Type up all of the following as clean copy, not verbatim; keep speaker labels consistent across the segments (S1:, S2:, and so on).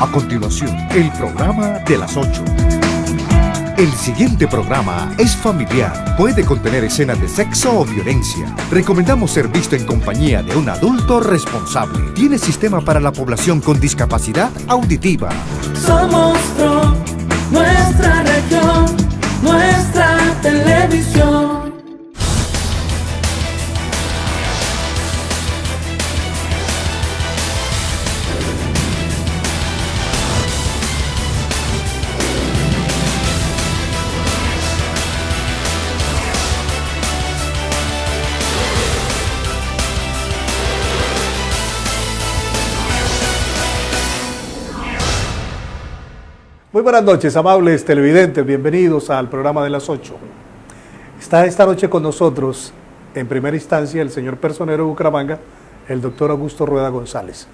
S1: A continuación, el programa de las 8. El siguiente programa es familiar. Puede contener escenas de sexo o violencia. Recomendamos ser visto en compañía de un adulto responsable. Tiene sistema para la población con discapacidad auditiva.
S2: Somos Pro, nuestra región, nuestra televisión.
S3: Muy buenas noches, amables televidentes, bienvenidos al programa de las 8. Está esta noche con nosotros, en primera instancia, el señor personero de Bucaramanga, el doctor Augusto Rueda González.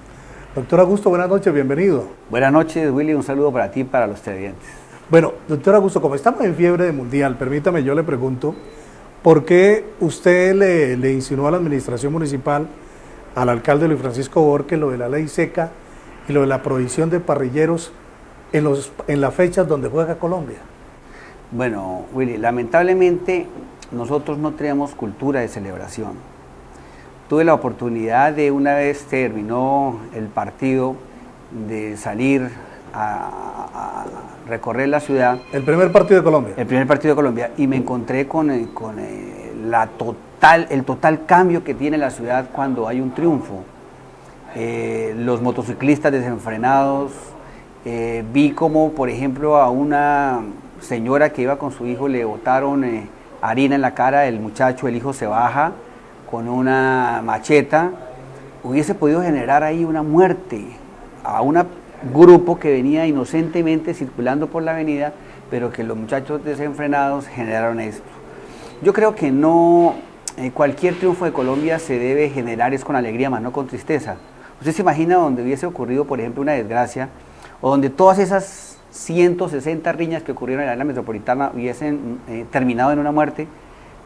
S3: Doctor Augusto, buenas noches, bienvenido.
S4: Buenas noches, Willy, un saludo para ti y para los televidentes.
S3: Bueno, doctor Augusto, como estamos en fiebre de mundial, permítame, yo le pregunto, ¿por qué usted le insinuó a la administración municipal, al alcalde Luis Francisco Borque, lo de la ley seca y lo de la prohibición de parrilleros en las fechas donde juega Colombia?
S4: Bueno, Willy, lamentablemente nosotros no tenemos cultura de celebración. Tuve la oportunidad de, una vez terminó el partido, de salir a recorrer la ciudad.
S3: El primer partido de Colombia.
S4: El primer partido de Colombia, y me encontré con el total cambio que tiene la ciudad cuando hay un triunfo. Los motociclistas desenfrenados. Vi como, por ejemplo, a una señora que iba con su hijo le botaron harina en la cara, el hijo se baja con una macheta. Hubiese podido generar ahí una muerte a un grupo que venía inocentemente circulando por la avenida, pero que los muchachos desenfrenados generaron esto. Yo creo que no, cualquier triunfo de Colombia se debe generar es con alegría, más no con tristeza. ¿Usted se imagina donde hubiese ocurrido, por ejemplo, una desgracia, o donde todas esas 160 riñas que ocurrieron en la área metropolitana hubiesen terminado en una muerte,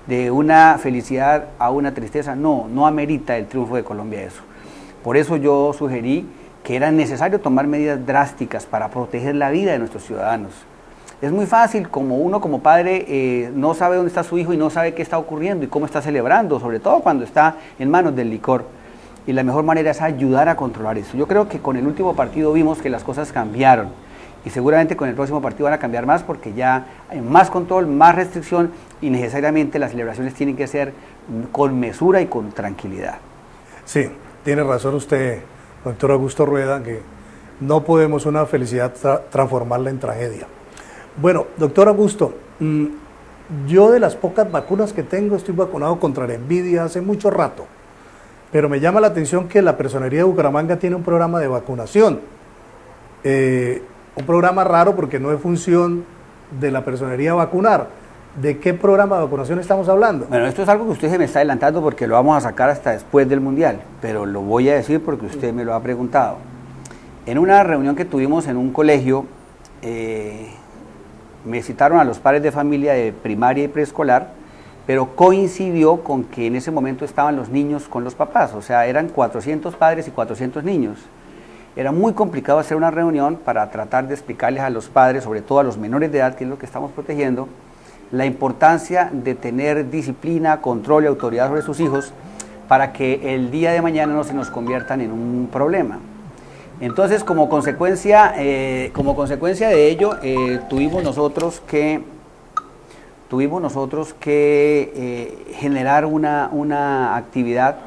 S4: de una felicidad a una tristeza? No amerita el triunfo de Colombia eso. Por eso yo sugerí que era necesario tomar medidas drásticas para proteger la vida de nuestros ciudadanos. Es muy fácil, como uno como padre no sabe dónde está su hijo y no sabe qué está ocurriendo y cómo está celebrando, sobre todo cuando está en manos del licor. Y la mejor manera es ayudar a controlar eso. Yo creo que con el último partido vimos que las cosas cambiaron y seguramente con el próximo partido van a cambiar más, porque ya hay más control, más restricción, y necesariamente las celebraciones tienen que ser con mesura y con tranquilidad.
S3: Sí, tiene razón usted, doctor Augusto Rueda, que no podemos una felicidad transformarla en tragedia. Bueno, doctor Augusto, yo de las pocas vacunas que tengo estoy vacunado contra la envidia hace mucho rato. Pero me llama la atención que la Personería de Bucaramanga tiene un programa de vacunación. Un programa raro porque no es función de la Personería vacunar. ¿De qué programa de vacunación estamos hablando?
S4: Bueno, esto es algo que usted se me está adelantando porque lo vamos a sacar hasta después del Mundial, pero lo voy a decir porque usted me lo ha preguntado. En una reunión que tuvimos en un colegio, me citaron a los padres de familia de primaria y preescolar, pero coincidió con que en ese momento estaban los niños con los papás, o sea, eran 400 padres y 400 niños. Era muy complicado hacer una reunión para tratar de explicarles a los padres, sobre todo a los menores de edad, que es lo que estamos protegiendo, la importancia de tener disciplina, control y autoridad sobre sus hijos para que el día de mañana no se nos conviertan en un problema. Entonces, como consecuencia de ello, tuvimos nosotros que generar una actividad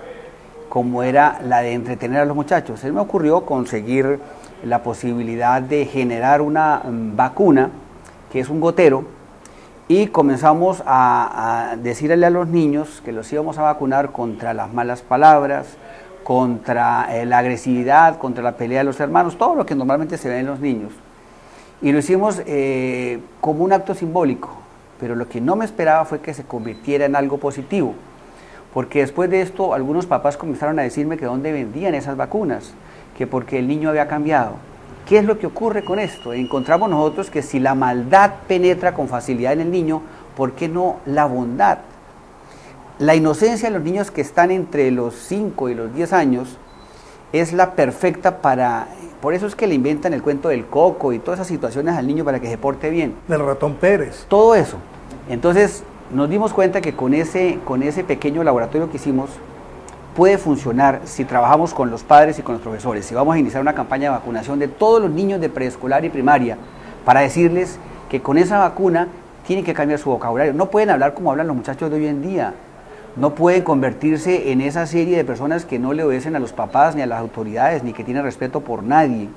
S4: como era la de entretener a los muchachos. Se me ocurrió conseguir la posibilidad de generar una vacuna, que es un gotero, y comenzamos a decirle a los niños que los íbamos a vacunar contra las malas palabras, contra la agresividad, contra la pelea de los hermanos, todo lo que normalmente se ve en los niños. Y lo hicimos como un acto simbólico. Pero lo que no me esperaba fue que se convirtiera en algo positivo, porque después de esto algunos papás comenzaron a decirme que dónde vendían esas vacunas, que porque el niño había cambiado. ¿Qué es lo que ocurre con esto? Encontramos nosotros que si la maldad penetra con facilidad en el niño, ¿por qué no la bondad? La inocencia de los niños que están entre los 5 y los 10 años es la perfecta para Por eso es que le inventan el cuento del coco y todas esas situaciones al niño para que se porte bien.
S3: Del ratón Pérez.
S4: Todo eso. Entonces nos dimos cuenta que con ese pequeño laboratorio que hicimos puede funcionar si trabajamos con los padres y con los profesores. Si vamos a iniciar una campaña de vacunación de todos los niños de preescolar y primaria para decirles que con esa vacuna tienen que cambiar su vocabulario. No pueden hablar como hablan los muchachos de hoy en día. No pueden convertirse en esa serie de personas que no le obedecen a los papás ni a las autoridades, ni que tienen respeto por nadie.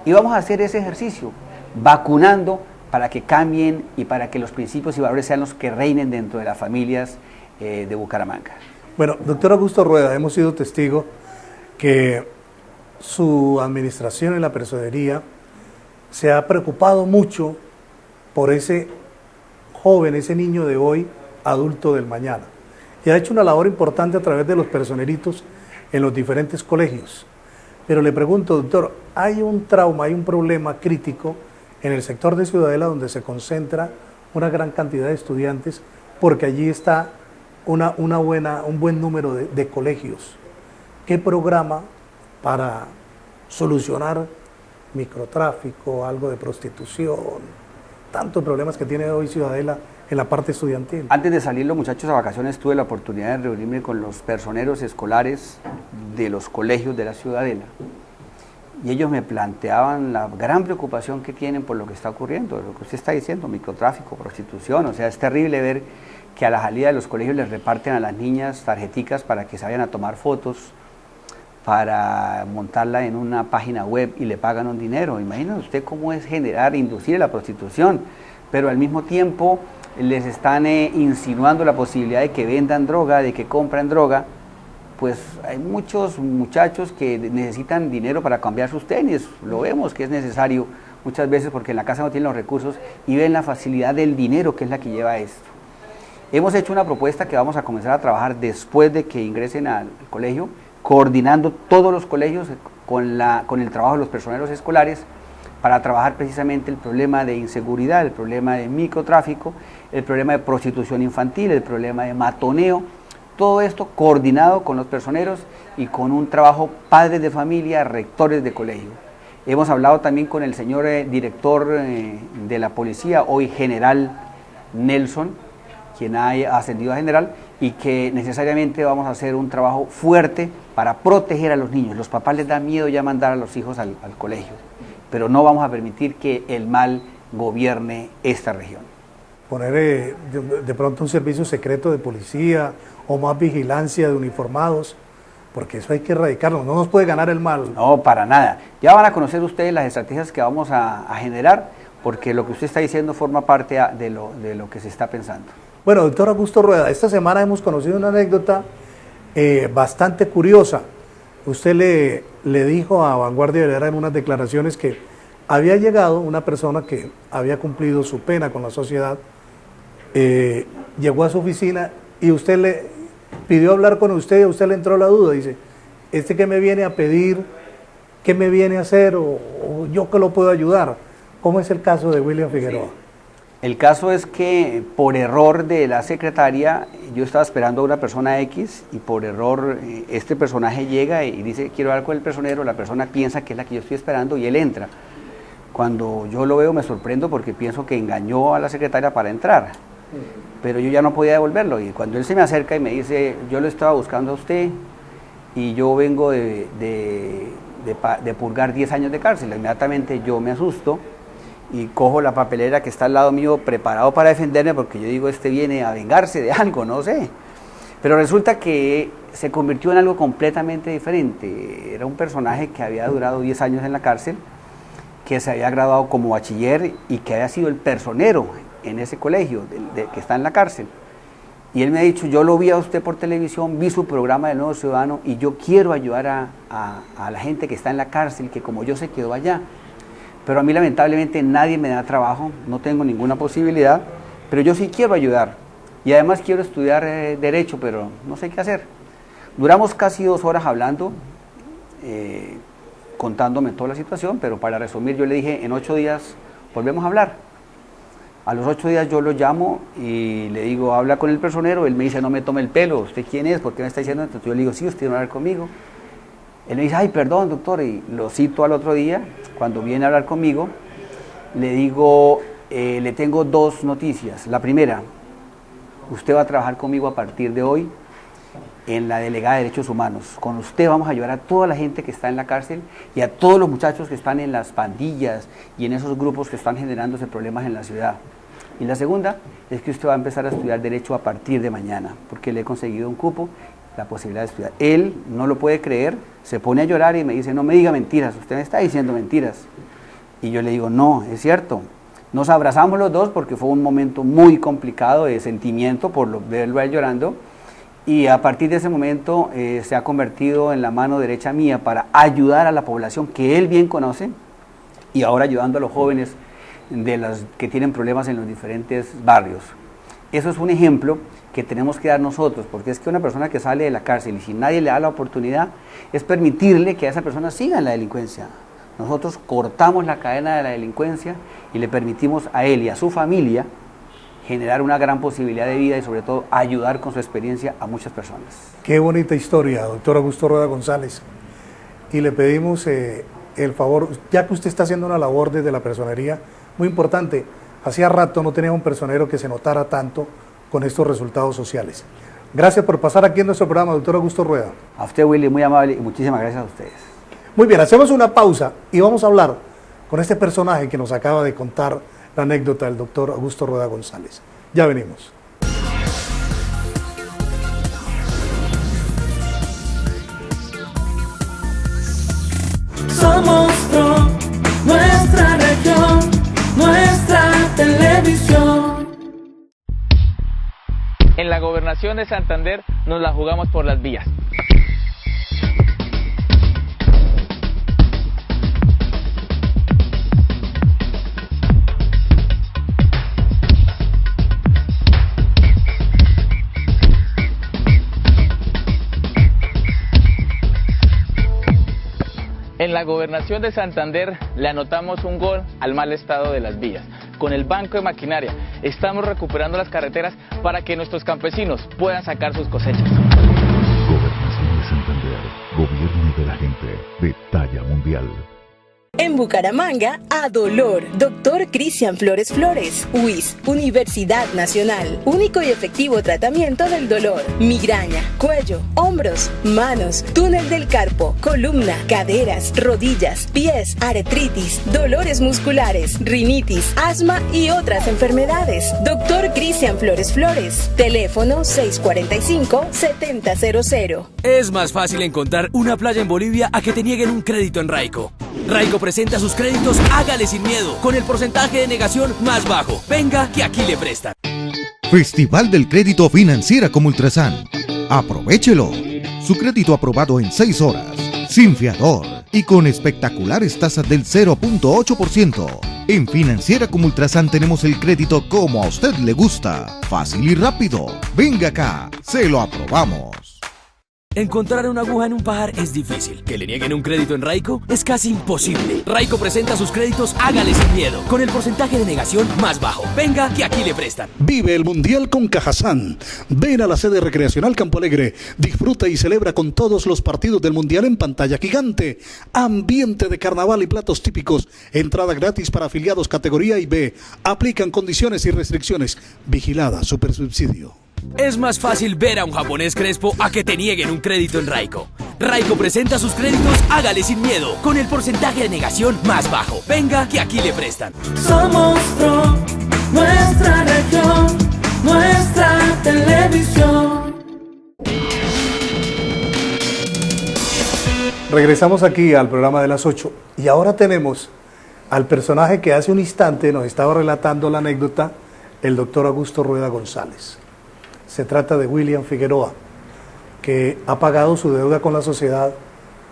S4: Y vamos a hacer ese ejercicio, vacunando para que cambien y para que los principios y valores sean los que reinen dentro de las familias de Bucaramanga.
S3: Bueno, doctor Augusto Rueda, hemos sido testigos que su administración en la personería se ha preocupado mucho por ese joven, ese niño de hoy, adulto del mañana. Y ha hecho una labor importante a través de los personeritos en los diferentes colegios. Pero le pregunto, doctor, ¿hay un trauma, hay un problema crítico en el sector de Ciudadela donde se concentra una gran cantidad de estudiantes? Porque allí está un buen número de colegios. ¿Qué programa para solucionar microtráfico, algo de prostitución, tantos problemas que tiene hoy Ciudadela en la parte estudiantil?
S4: Antes de salir los muchachos a vacaciones tuve la oportunidad de reunirme con los personeros escolares de los colegios de la Ciudadela y ellos me planteaban la gran preocupación que tienen por lo que está ocurriendo, lo que usted está diciendo, microtráfico, prostitución. O sea, es terrible ver que a la salida de los colegios les reparten a las niñas tarjeticas para que se vayan a tomar fotos, para montarla en una página web y le pagan un dinero. Imagínese usted cómo es inducir a la prostitución, pero al mismo tiempo les están insinuando la posibilidad de que vendan droga, de que compren droga. Pues hay muchos muchachos que necesitan dinero para cambiar sus tenis, lo vemos que es necesario muchas veces porque en la casa no tienen los recursos y ven la facilidad del dinero que es la que lleva a esto. Hemos hecho una propuesta que vamos a comenzar a trabajar después de que ingresen al colegio, coordinando todos los colegios con el trabajo de los personeros escolares para trabajar precisamente el problema de inseguridad, el problema de microtráfico, el problema de prostitución infantil, el problema de matoneo, todo esto coordinado con los personeros y con un trabajo padres de familia, rectores de colegio. Hemos hablado también con el señor director de la policía, hoy general Nelson, quien ha ascendido a general, y que necesariamente vamos a hacer un trabajo fuerte para proteger a los niños. Los papás les da miedo ya mandar a los hijos al colegio, pero no vamos a permitir que el mal gobierne esta región.
S3: Poner de pronto un servicio secreto de policía o más vigilancia de uniformados, porque eso hay que erradicarlo, no nos puede ganar el mal.
S4: No, para nada. Ya van a conocer ustedes las estrategias que vamos a generar, porque lo que usted está diciendo forma parte de lo que se está pensando.
S3: Bueno, doctor Augusto Rueda, esta semana hemos conocido una anécdota bastante curiosa. Usted le dijo a Vanguardia Velera en unas declaraciones que había llegado una persona que había cumplido su pena con la sociedad, llegó a su oficina y usted le pidió hablar con usted y a usted le entró la duda. Dice, ¿qué me viene a pedir? ¿Qué me viene a hacer? ¿O yo que lo puedo ayudar? ¿Cómo es el caso de William Figueroa?
S4: Sí. El caso es que por error de la secretaria, yo estaba esperando a una persona X y por error este personaje llega y dice quiero hablar con el personero, la persona piensa que es la que yo estoy esperando y él entra. Cuando yo lo veo me sorprendo porque pienso que engañó a la secretaria para entrar, pero yo ya no podía devolverlo y cuando él se me acerca y me dice yo lo estaba buscando a usted y yo vengo de purgar 10 años de cárcel, inmediatamente yo me asusto y cojo la papelera que está al lado mío preparado para defenderme porque yo digo, este viene a vengarse de algo, no sé. Pero resulta que se convirtió en algo completamente diferente. Era un personaje que había durado 10 años en la cárcel, que se había graduado como bachiller y que había sido el personero en ese colegio que está en la cárcel. Y él me ha dicho, yo lo vi a usted por televisión, vi su programa del Nuevo Ciudadano y yo quiero ayudar a la gente que está en la cárcel, que como yo se quedó allá. Pero a mí lamentablemente nadie me da trabajo, no tengo ninguna posibilidad, pero yo sí quiero ayudar y además quiero estudiar Derecho, pero no sé qué hacer. Duramos casi 2 horas hablando, contándome toda la situación, pero para resumir yo le dije, en 8 días volvemos a hablar. A los 8 días yo lo llamo y le digo, habla con el personero, él me dice, no me tome el pelo, ¿usted quién es? ¿Por qué me está diciendo? Entonces yo le digo, sí, usted va a hablar conmigo. Él me dice, ay, perdón, doctor, y lo cito al otro día, cuando viene a hablar conmigo, le digo, le tengo dos noticias. La primera, usted va a trabajar conmigo a partir de hoy en la Delegada de Derechos Humanos. Con usted vamos a ayudar a toda la gente que está en la cárcel y a todos los muchachos que están en las pandillas y en esos grupos que están generándose problemas en la ciudad. Y la segunda es que usted va a empezar a estudiar Derecho a partir de mañana, porque le he conseguido un cupo, la posibilidad de estudiar. Él no lo puede creer, se pone a llorar y me dice, no me diga mentiras, usted me está diciendo mentiras. Y yo le digo, no, es cierto. Nos abrazamos los dos porque fue un momento muy complicado de sentimiento por verlo a él llorando. Y a partir de ese momento se ha convertido en la mano derecha mía para ayudar a la población que él bien conoce y ahora ayudando a los jóvenes que tienen problemas en los diferentes barrios. Eso es un ejemplo que tenemos que dar nosotros, porque es que una persona que sale de la cárcel y si nadie le da la oportunidad, es permitirle que a esa persona siga en la delincuencia. Nosotros cortamos la cadena de la delincuencia y le permitimos a él y a su familia generar una gran posibilidad de vida y sobre todo ayudar con su experiencia a muchas personas.
S3: Qué bonita historia, doctor Augusto Rueda González. Y le pedimos el favor, ya que usted está haciendo una labor desde la personería muy importante, hacía rato no tenía un personero que se notara tanto con estos resultados sociales. Gracias por pasar aquí en nuestro programa, doctor Augusto Rueda.
S4: A usted, Willy, muy amable y muchísimas gracias a ustedes.
S3: Muy bien, hacemos una pausa y vamos a hablar con este personaje que nos acaba de contar la anécdota del doctor Augusto Rueda González. Ya venimos.
S2: Somos Pro, nuestra región, nuestra televisión.
S5: En la Gobernación de Santander nos la jugamos por las vías. En la Gobernación de Santander le anotamos un gol al mal estado de las vías. Con el Banco de Maquinaria estamos recuperando las carreteras para que nuestros campesinos puedan sacar sus cosechas.
S1: Gobernación de Santander, gobierno de la gente, de talla mundial.
S6: En Bucaramanga, a dolor. Dr. Cristian Flores Flores. UIS, Universidad Nacional. Único y efectivo tratamiento del dolor. Migraña, cuello, hombros, manos, túnel del carpo, columna, caderas, rodillas, pies, artritis, dolores musculares, rinitis, asma y otras enfermedades. Dr. Cristian Flores Flores. Teléfono 645-7000.
S7: Es más fácil encontrar una playa en Bolivia a que te nieguen un crédito en Raico. Raico presenta sus créditos, hágale sin miedo, con el porcentaje de negación más bajo. Venga, que aquí le prestan.
S8: Festival del Crédito Financiera como Ultrasan. Aprovechelo. Su crédito aprobado en 6 horas, sin fiador y con espectaculares tasas del 0.8%. En Financiera como Ultrasan tenemos el crédito como a usted le gusta, fácil y rápido. Venga acá, se lo aprobamos.
S7: Encontrar una aguja en un pajar es difícil. Que le nieguen un crédito en Raico es casi imposible. Raico presenta sus créditos, hágale sin miedo, con el porcentaje de negación más bajo. Venga, que aquí le prestan.
S3: Vive el Mundial con Cajazán. Ven a la sede recreacional Campo Alegre. Disfruta y celebra con todos los partidos del Mundial en pantalla gigante. Ambiente de carnaval y platos típicos. Entrada gratis para afiliados categoría IB. Aplican condiciones y restricciones. Vigilada Supersubsidio.
S7: Es más fácil ver a un japonés crespo a que te nieguen un crédito en Raico. Raico presenta sus créditos, hágale sin miedo, con el porcentaje de negación más bajo. Venga, que aquí le prestan.
S2: Somos Pro, nuestra región, nuestra televisión.
S3: Regresamos aquí al programa de las 8 y ahora tenemos al personaje que hace un instante nos estaba relatando la anécdota, el doctor Augusto Rueda González. Se trata de William Figueroa, que ha pagado su deuda con la sociedad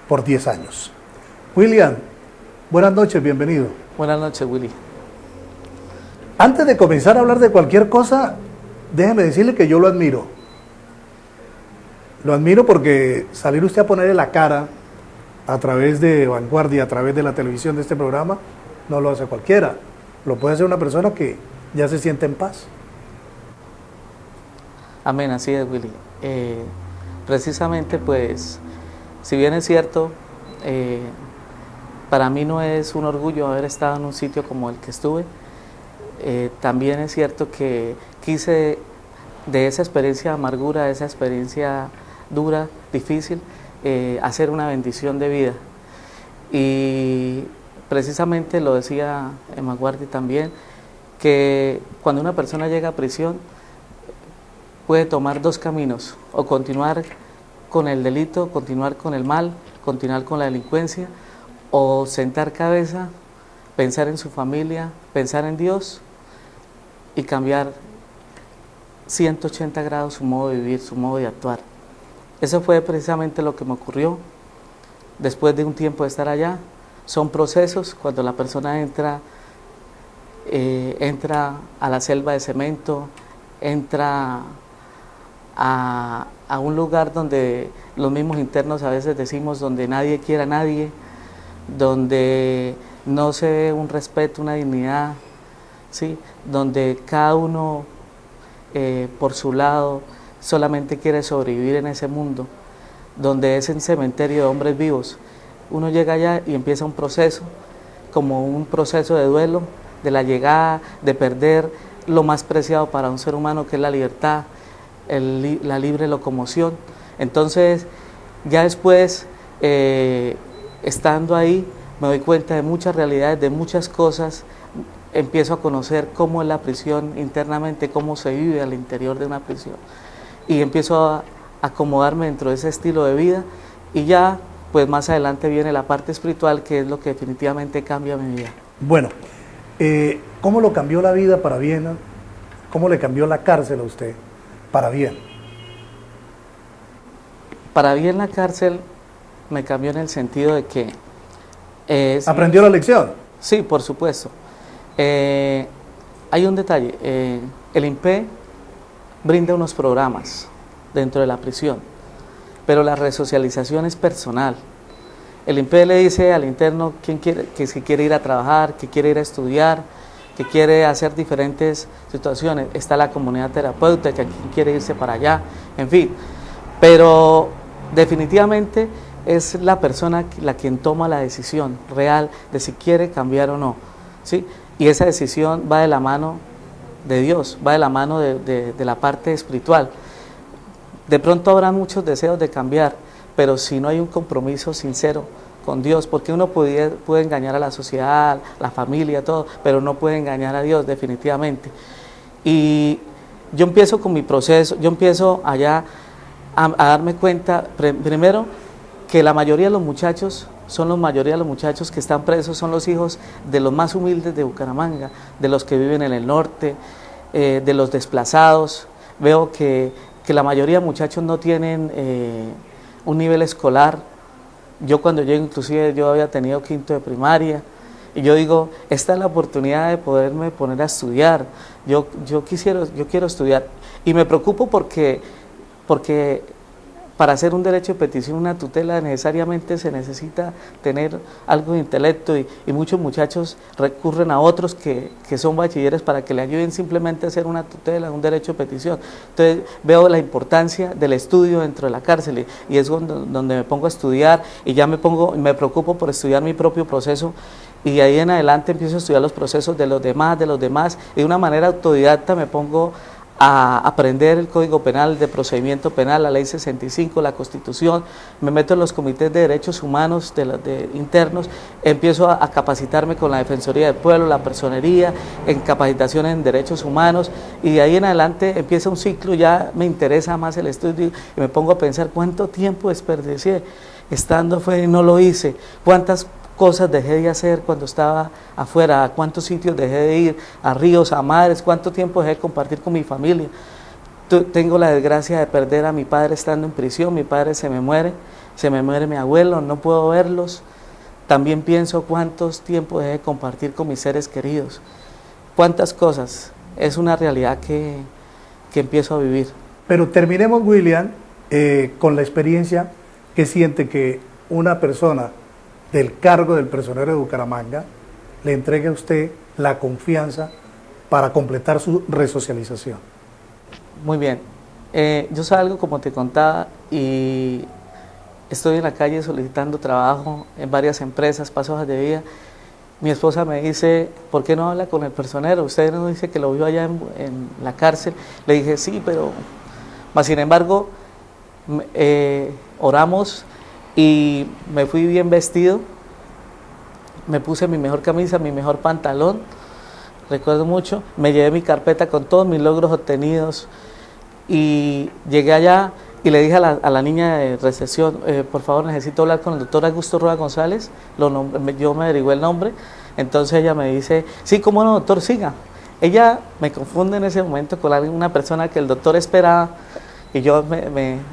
S3: por 10 años. William, buenas noches, bienvenido.
S9: Buenas noches, Willy.
S3: Antes de comenzar a hablar de cualquier cosa, déjeme decirle que yo lo admiro. Lo admiro porque salir usted a ponerle la cara a través de Vanguardia, a través de la televisión de este programa, no lo hace cualquiera. Lo puede hacer una persona que ya se siente en paz.
S9: Amén, así es, Willy. Precisamente, pues, Si bien es cierto, para mí no es un orgullo haber estado en un sitio como el que estuve, también es cierto que quise de esa experiencia de amargura, de esa experiencia dura, difícil, hacer una bendición de vida. Y precisamente lo decía Emma Guardi también, que cuando una persona llega a prisión puede tomar dos caminos, o continuar con el delito, continuar con el mal, continuar con la delincuencia, o sentar cabeza, pensar en su familia, pensar en Dios y cambiar 180 grados su modo de vivir, su modo de actuar. Eso fue precisamente lo que me ocurrió después de un tiempo de estar allá. Son procesos, cuando la persona entra a la selva de cemento, entra a un lugar donde los mismos internos a veces decimos donde nadie quiere a nadie, donde no se ve un respeto, una dignidad, ¿sí? Donde cada uno por su lado solamente quiere sobrevivir en ese mundo, donde es un cementerio de hombres vivos. Uno llega allá y empieza un proceso, como un proceso de duelo, de la llegada, de perder lo más preciado para un ser humano, que es la libertad, la libre locomoción. Entonces, ya después, estando ahí, me doy cuenta de muchas realidades, de muchas cosas, empiezo a conocer cómo es la prisión internamente, cómo se vive al interior de una prisión, y empiezo a acomodarme dentro de ese estilo de vida, y ya, pues más adelante viene la parte espiritual, que es lo que definitivamente cambia mi vida.
S3: Bueno, ¿cómo lo cambió la vida para bien? ¿Cómo le cambió la cárcel a usted para bien?
S9: Para bien la cárcel me cambió en el sentido de que...
S3: ¿Aprendió la lección?
S9: Sí, por supuesto. Hay un detalle, el INPE brinda unos programas dentro de la prisión, pero la resocialización es personal. El INPE le dice al interno que si quiere ir a trabajar, que quiere ir a estudiar, que quiere hacer diferentes situaciones. Está la comunidad terapéutica, quien quiere irse para allá, en fin. Pero definitivamente es la persona la quien toma la decisión real de si quiere cambiar o no, ¿sí? Y esa decisión va de la mano de Dios, va de la mano de la parte espiritual. De pronto habrá muchos deseos de cambiar, pero si no hay un compromiso sincero con Dios, porque uno puede engañar a la sociedad, la familia, todo, pero no puede engañar a Dios definitivamente. Y yo empiezo con mi proceso, yo empiezo allá a darme cuenta, primero, que la mayoría de los muchachos que están presos son los hijos de los más humildes de Bucaramanga, de los que viven en el norte, de los desplazados. Veo que la mayoría de muchachos no tienen un nivel escolar. Yo cuando llego, inclusive yo había tenido quinto de primaria, y yo digo, esta es la oportunidad de poderme poner a estudiar. Yo quiero estudiar, y me preocupo porque para hacer un derecho de petición, una tutela, necesariamente se necesita tener algo de intelecto, y muchos muchachos recurren a otros que son bachilleres para que le ayuden simplemente a hacer una tutela, un derecho de petición. Entonces veo la importancia del estudio dentro de la cárcel, y es donde me pongo a estudiar, y ya me preocupo por estudiar mi propio proceso, y de ahí en adelante empiezo a estudiar los procesos de los demás, y de una manera autodidacta me pongo a aprender el Código Penal, de procedimiento penal, la Ley 65, la Constitución. Me meto en los comités de derechos humanos de internos, empiezo a capacitarme con la Defensoría del Pueblo, la Personería, en capacitación en derechos humanos, y de ahí en adelante empieza un ciclo, ya me interesa más el estudio, y me pongo a pensar cuánto tiempo desperdicié estando afuera y no lo hice, cuántas cosas dejé de hacer cuando estaba afuera, a cuántos sitios dejé de ir, a ríos, a mares, cuánto tiempo dejé de compartir con mi familia. Tengo la desgracia de perder a mi padre estando en prisión, mi padre se me muere mi abuelo, no puedo verlos. También pienso cuántos tiempos dejé de compartir con mis seres queridos, cuántas cosas. Es una realidad que empiezo a vivir.
S3: Pero terminemos, William, con la experiencia que siente que una persona del cargo del personero de Bucaramanga le entregue a usted la confianza para completar su resocialización.
S9: Muy bien. Yo salgo, como te contaba, y estoy en la calle solicitando trabajo en varias empresas, paso hojas de vida. Mi esposa me dice, ¿por qué no habla con el personero? Usted nos dice que lo vio allá en la cárcel. Le dije, sí, pero... Mas, sin embargo, oramos y me fui bien vestido. Me puse mi mejor camisa, mi mejor pantalón. Recuerdo mucho. Me llevé mi carpeta con todos mis logros obtenidos. Y llegué allá y le dije a la niña de recepción, por favor, necesito hablar con el doctor Augusto Rueda González. Yo me averigué el nombre. Entonces ella me dice, sí, cómo no, doctor, siga. Ella me confunde en ese momento con una persona que el doctor esperaba. Y yo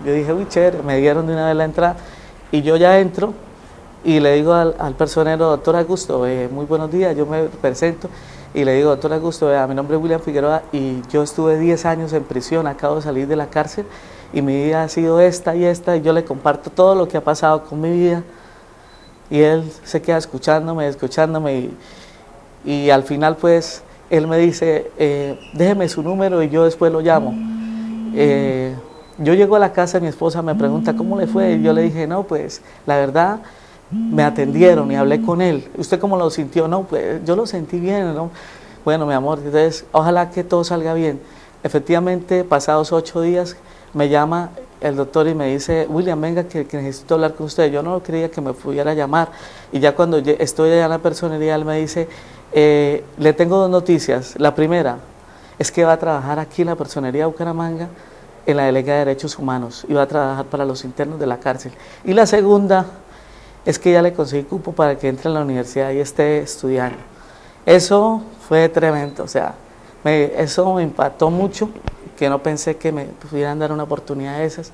S9: dije, uy, chévere, me dieron de una vez la entrada. Y yo ya entro y le digo al personero, doctor Augusto, muy buenos días, yo me presento. Y le digo, doctor Augusto, mi nombre es William Figueroa y yo estuve 10 años en prisión, acabo de salir de la cárcel y mi vida ha sido esta y esta, y yo le comparto todo lo que ha pasado con mi vida. Y él se queda escuchándome y al final pues él me dice, déjeme su número y yo después lo llamo. Yo llego a la casa, mi esposa me pregunta cómo le fue y yo le dije, no, pues la verdad me atendieron y hablé con él. ¿Usted cómo lo sintió? No, pues yo lo sentí bien, ¿no? Bueno, mi amor, entonces ojalá que todo salga bien. Efectivamente, pasados 8 días me llama el doctor y me dice, William, venga que necesito hablar con usted. Yo no creía que me pudiera llamar y ya cuando estoy allá en la personería él me dice, le tengo 2 noticias. La primera es que va a trabajar aquí en la personería de Bucaramanga en la Delegación de Derechos Humanos y va a trabajar para los internos de la cárcel. Y la segunda es que ya le conseguí cupo para que entre en la universidad y esté estudiando. Eso fue tremendo, o sea, eso me impactó mucho, que no pensé que me pudieran dar una oportunidad de esas.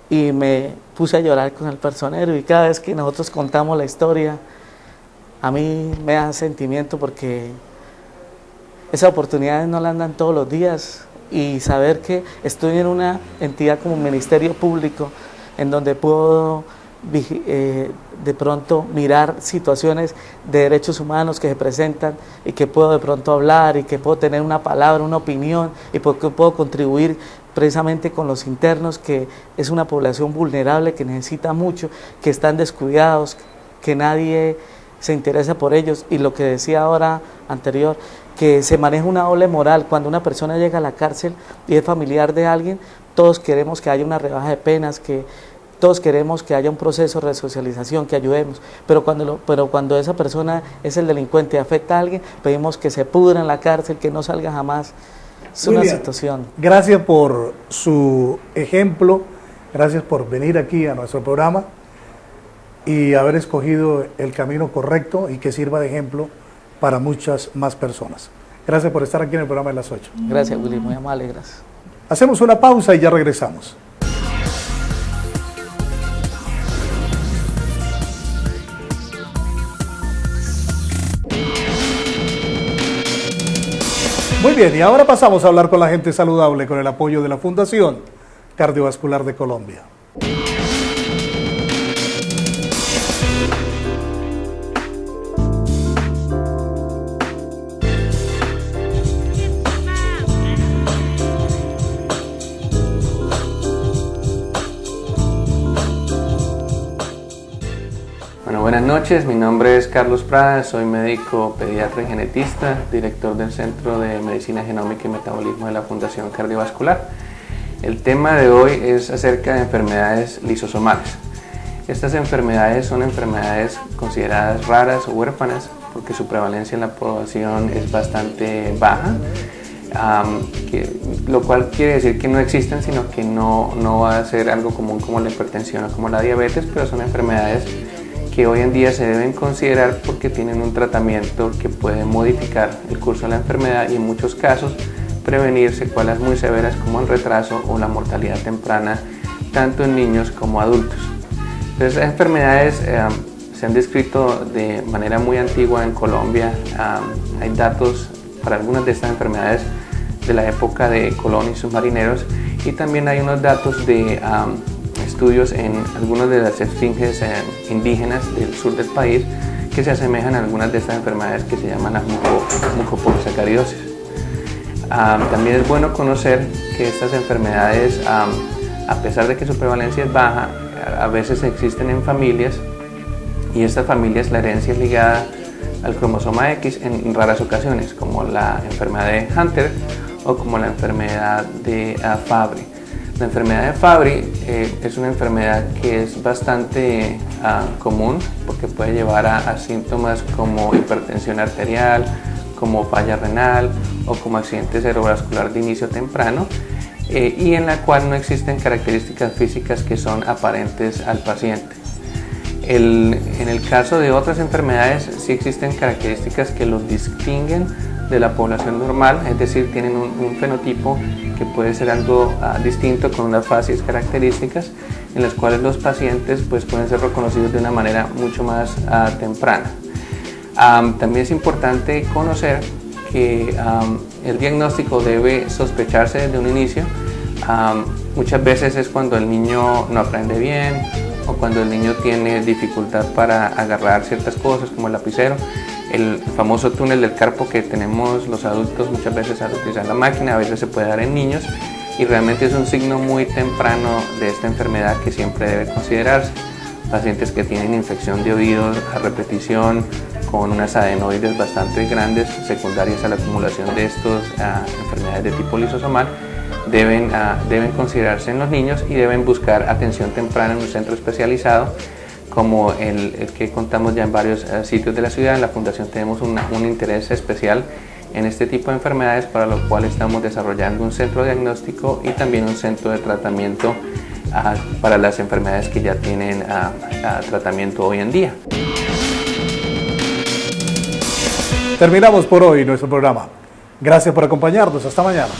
S9: Y me puse a llorar con el personero y cada vez que nosotros contamos la historia, a mí me da sentimiento porque esas oportunidades no las dan todos los días. Y saber que estoy en una entidad como Ministerio Público, en donde puedo de pronto mirar situaciones de derechos humanos que se presentan y que puedo de pronto hablar y que puedo tener una palabra, una opinión y porque puedo contribuir precisamente con los internos, que es una población vulnerable que necesita mucho, que están descuidados, que nadie se interesa por ellos. Y lo que decía ahora anterior, que se maneja una doble moral. Cuando una persona llega a la cárcel y es familiar de alguien, todos queremos que haya una rebaja de penas, que todos queremos que haya un proceso de resocialización, que ayudemos, pero cuando esa persona es el delincuente y afecta a alguien, pedimos que se pudra en la cárcel, que no salga jamás. Es una situación.
S3: Gracias por su ejemplo, gracias por venir aquí a nuestro programa y haber escogido el camino correcto y que sirva de ejemplo para muchas más personas. Gracias por estar aquí en el programa de las 8.
S9: Gracias, Willy, muy amable, gracias.
S3: Hacemos una pausa y ya regresamos. Muy bien, y ahora pasamos a hablar con la gente saludable con el apoyo de la Fundación Cardiovascular de Colombia.
S10: Buenas noches, mi nombre es Carlos Prada, soy médico pediatra y genetista, director del Centro de Medicina Genómica y Metabolismo de la Fundación Cardiovascular. El tema de hoy es acerca de enfermedades lisosomales. Estas enfermedades son enfermedades consideradas raras o huérfanas porque su prevalencia en la población es bastante baja, lo cual quiere decir que no existen, sino que no va a ser algo común como la hipertensión o como la diabetes, pero son enfermedades que hoy en día se deben considerar porque tienen un tratamiento que puede modificar el curso de la enfermedad y en muchos casos prevenir secuelas muy severas como el retraso o la mortalidad temprana tanto en niños como adultos. Entonces, estas enfermedades se han descrito de manera muy antigua en Colombia. Hay datos para algunas de estas enfermedades de la época de Colón y sus marineros y también hay unos datos de estudios en algunas de las esfinges indígenas del sur del país que se asemejan a algunas de estas enfermedades que se llaman la mucopolisacaridosis. También es bueno conocer que estas enfermedades, a pesar de que su prevalencia es baja, a veces existen en familias, y estas familias la herencia es ligada al cromosoma X en raras ocasiones, como la enfermedad de Hunter o como la enfermedad de Fabry. La enfermedad de Fabry es una enfermedad que es bastante común, porque puede llevar a síntomas como hipertensión arterial, como falla renal o como accidente cerebrovascular de inicio temprano, y en la cual no existen características físicas que son aparentes al paciente. En el caso de otras enfermedades sí existen características que los distinguen de la población normal, es decir, tienen un fenotipo que puede ser algo distinto, con unas fases características en las cuales los pacientes pues, pueden ser reconocidos de una manera mucho más temprana. También es importante conocer que el diagnóstico debe sospecharse desde un inicio. Muchas veces es cuando el niño no aprende bien o cuando el niño tiene dificultad para agarrar ciertas cosas como el lapicero. El famoso túnel del carpo que tenemos los adultos muchas veces al utilizar la máquina, a veces se puede dar en niños, y realmente es un signo muy temprano de esta enfermedad que siempre debe considerarse. Pacientes que tienen infección de oídos a repetición, con unas adenoides bastante grandes secundarias a la acumulación de estas enfermedades de tipo lisosomal, deben considerarse en los niños y deben buscar atención temprana en un centro especializado como el que contamos ya en varios sitios de la ciudad. En la Fundación tenemos un interés especial en este tipo de enfermedades, para lo cual estamos desarrollando un centro diagnóstico y también un centro de tratamiento para las enfermedades que ya tienen tratamiento hoy en día.
S3: Terminamos por hoy nuestro programa. Gracias por acompañarnos. Hasta mañana.